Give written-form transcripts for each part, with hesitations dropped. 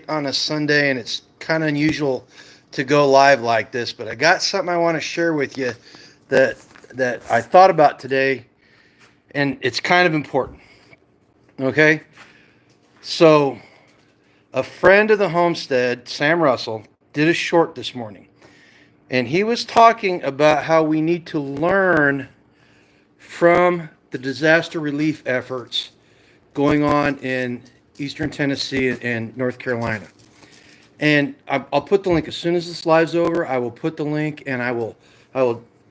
on a Sunday, and it's kind of unusual to go live like this, but I got something I want to share with you that I thought about today, and it's kind of important. Okay, so a friend of the homestead, Sam Russell, did a short this morning, and he was talking about how we need to learn from the disaster relief efforts going on in eastern Tennessee and North Carolina. And I'll put the link as soon as this live's over. I will put the link and I will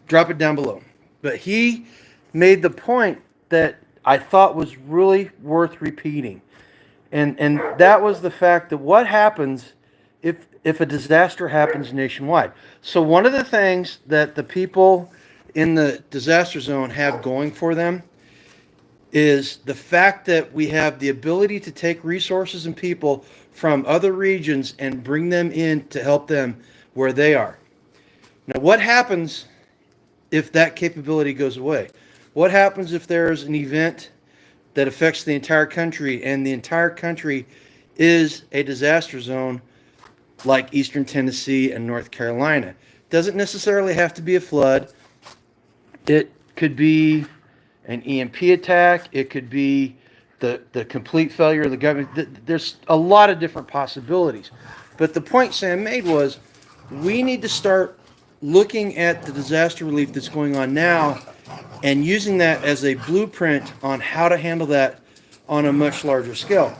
drop it down below. But he made the point that I thought was really worth repeating, and that was the fact that what happens if a disaster happens nationwide. So one of the things that the people in the disaster zone have going for them is the fact that we have the ability to take resources and people from other regions and bring them in to help them where they are. Now, what happens if that capability goes away? What happens if there's an event that affects the entire country and the entire country is a disaster zone like Eastern Tennessee and North Carolina? It doesn't necessarily have to be a flood. It could be an EMP attack. It could be the complete failure of the government. There's a lot of different possibilities. But the point Sam made was we need to start looking at the disaster relief that's going on now and using that as a blueprint on how to handle that on a much larger scale.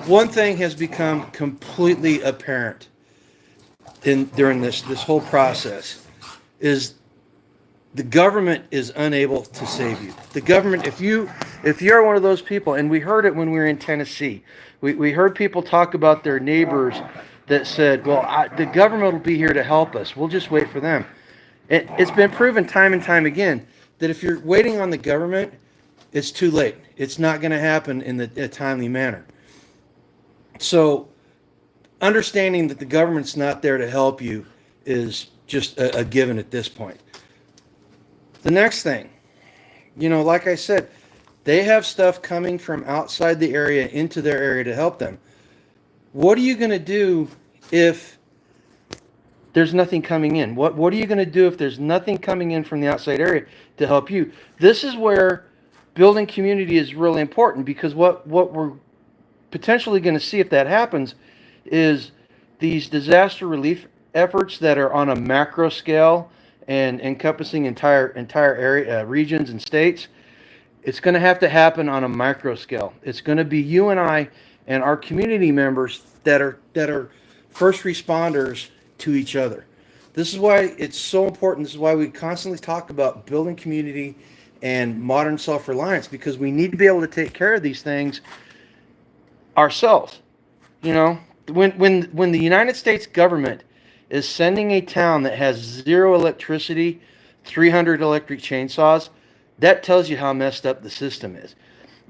One thing has become completely apparent during this whole process is the government is unable to save you. The government, if you're one of those people, and we heard it when we were in Tennessee, we heard people talk about their neighbors that said, well, the government will be here to help us. We'll just wait for them. It's been proven time and time again that if you're waiting on the government, it's too late. It's not going to happen in a timely manner. So understanding that the government's not there to help you is just a given at this point. The next thing, like I said, they have stuff coming from outside the area into their area to help them. What are you going to do if there's nothing coming in? What are you going to do if there's nothing coming in from the outside area to help you? This is where building community is really important, because what we're potentially going to see if that happens is these disaster relief efforts that are on a macro scale and encompassing entire area, regions and states. It's going to have to happen on a micro scale. It's going to be you and I and our community members that are first responders to each other. This is why it's so important. This is why we constantly talk about building community and modern self-reliance, because we need to be able to take care of these things ourselves. When the United States government is sending a town that has 0 electricity, 300 electric chainsaws, that tells you how messed up the system is.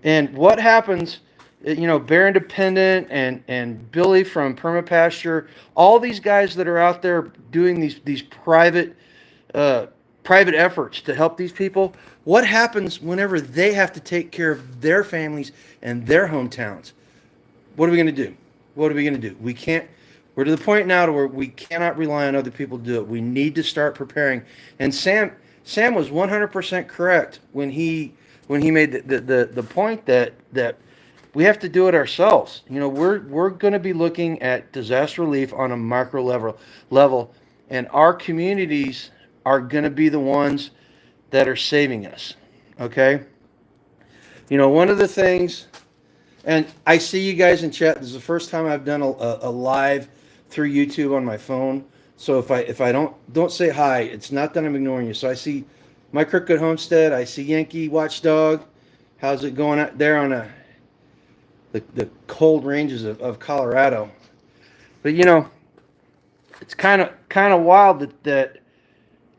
And what happens, Bear Independent and Billy from Permapasture, all these guys that are out there doing these private efforts to help these people, what happens whenever they have to take care of their families and their hometowns? What are we going to do? What are we going to do? We're to the point now to where we cannot rely on other people to do it. We need to start preparing. And Sam was 100% correct when he made the point that we have to do it ourselves. We're going to be looking at disaster relief on a micro level, and our communities are going to be the ones that are saving us. Okay? One of the things, and I see you guys in chat. This is the first time I've done a live through YouTube on my phone. So if I don't say hi, it's not that I'm ignoring you. So I see My Crooked Homestead. I see Yankee Watchdog. How's it going out there on the cold ranges of Colorado? But it's kind of wild that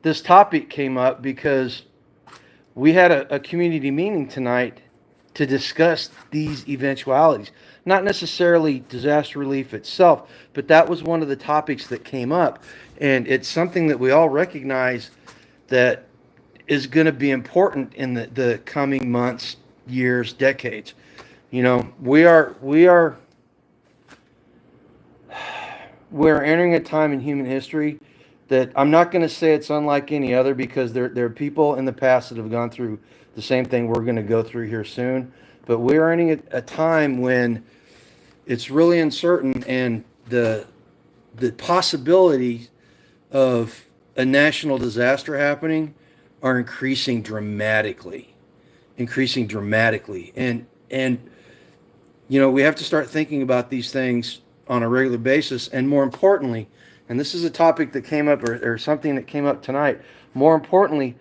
this topic came up, because we had a community meeting tonight to discuss these eventualities. Not necessarily disaster relief itself, but that was one of the topics that came up. And it's something that we all recognize that is going to be important in the coming months, years, decades. We are we're entering a time in human history that I'm not going to say it's unlike any other, because there are people in the past that have gone through the same thing we're going to go through here soon. But we're entering a time when it's really uncertain, and the possibilities of a national disaster happening are increasing dramatically. And we have to start thinking about these things on a regular basis. And more importantly, and this is a topic that came up, or something that came up tonight, more importantly,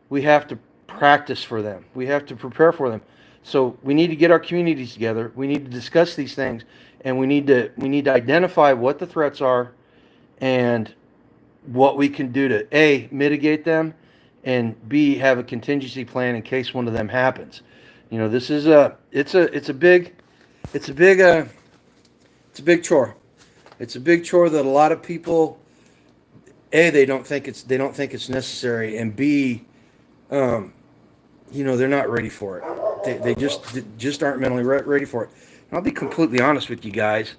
we have to practice for them. We have to prepare for them. So we need to get our communities together. We need to discuss these things, and we need to identify what the threats are and what we can do to A, mitigate them, and B, have a contingency plan in case one of them happens. This is it's a big chore. It's a big chore that a lot of people, A, they don't think it's necessary, and B, they're not ready for it. They just aren't mentally ready for it. And I'll be completely honest with you guys.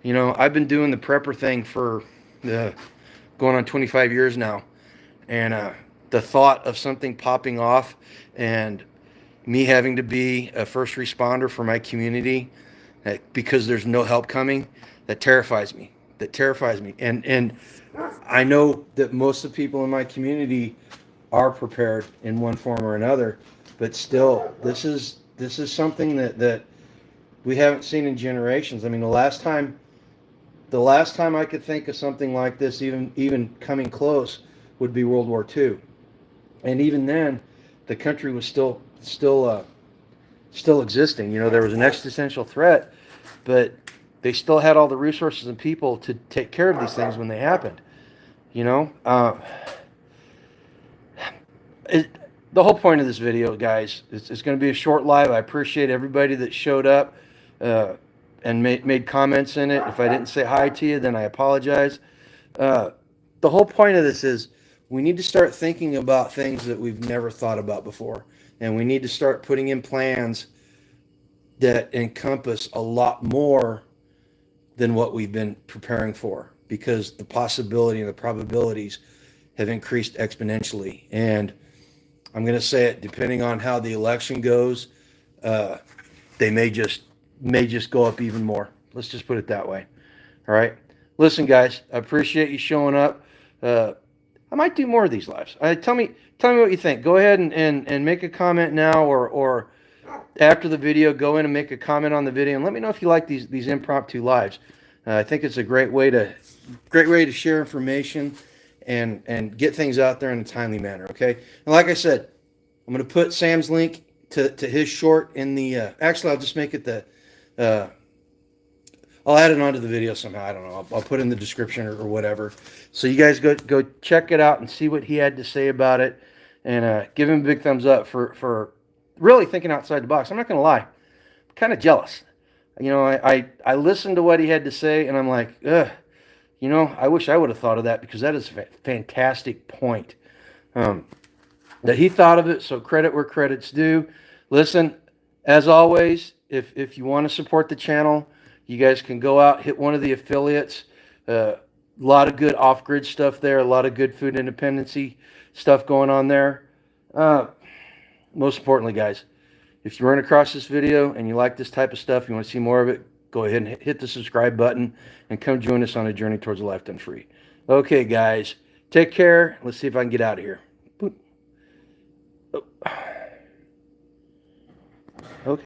I've been doing the prepper thing for going on 25 years now, and the thought of something popping off and me having to be a first responder for my community, because there's no help coming, that terrifies me. And I know that most of the people in my community are prepared in one form or another, but still, this is something that we haven't seen in generations. I mean, the last time I could think of something like this, even coming close, would be World War II. And even then, the country was still existing. There was an existential threat, but they still had all the resources and people to take care of these things when they happened. The whole point of this video, guys, it's going to be a short live. I appreciate everybody that showed up and made comments in it. If I didn't say hi to you, then I apologize. The whole point of this is we need to start thinking about things that we've never thought about before. And we need to start putting in plans that encompass a lot more than what we've been preparing for, because the possibility and the probabilities have increased exponentially. And I'm going to say it, depending on how the election goes, they may just go up even more. Let's just put it that way. All right. Listen, guys, I appreciate you showing up. I might do more of these lives. Tell me what you think. Go ahead and make a comment now, or after the video, go in and make a comment on the video, and let me know if you like these impromptu lives. I think it's a great way to share information and get things out there in a timely manner. Okay. And like I said, I'm going to put Sam's link to his short in the. Actually, I'll just make it I'll add it onto the video somehow. I don't know. I'll put it in the description or whatever. So you guys go check it out and see what he had to say about it, and give him a big thumbs up for really thinking outside the box. I'm not going to lie. I'm kind of jealous. I listened to what he had to say, and I'm like, ugh. I wish I would have thought of that, because that is a fantastic point. That he thought of it, so credit where credit's due. Listen, as always, if you want to support the channel, you guys can go out, hit one of the affiliates. A lot of good off-grid stuff there, a lot of good food independency stuff going on there. Most importantly, guys, if you run across this video and you like this type of stuff, you want to see more of it, go ahead and hit the subscribe button and come join us on a journey towards a life done free. Okay, guys, take care. Let's see if I can get out of here. Boop. Oh.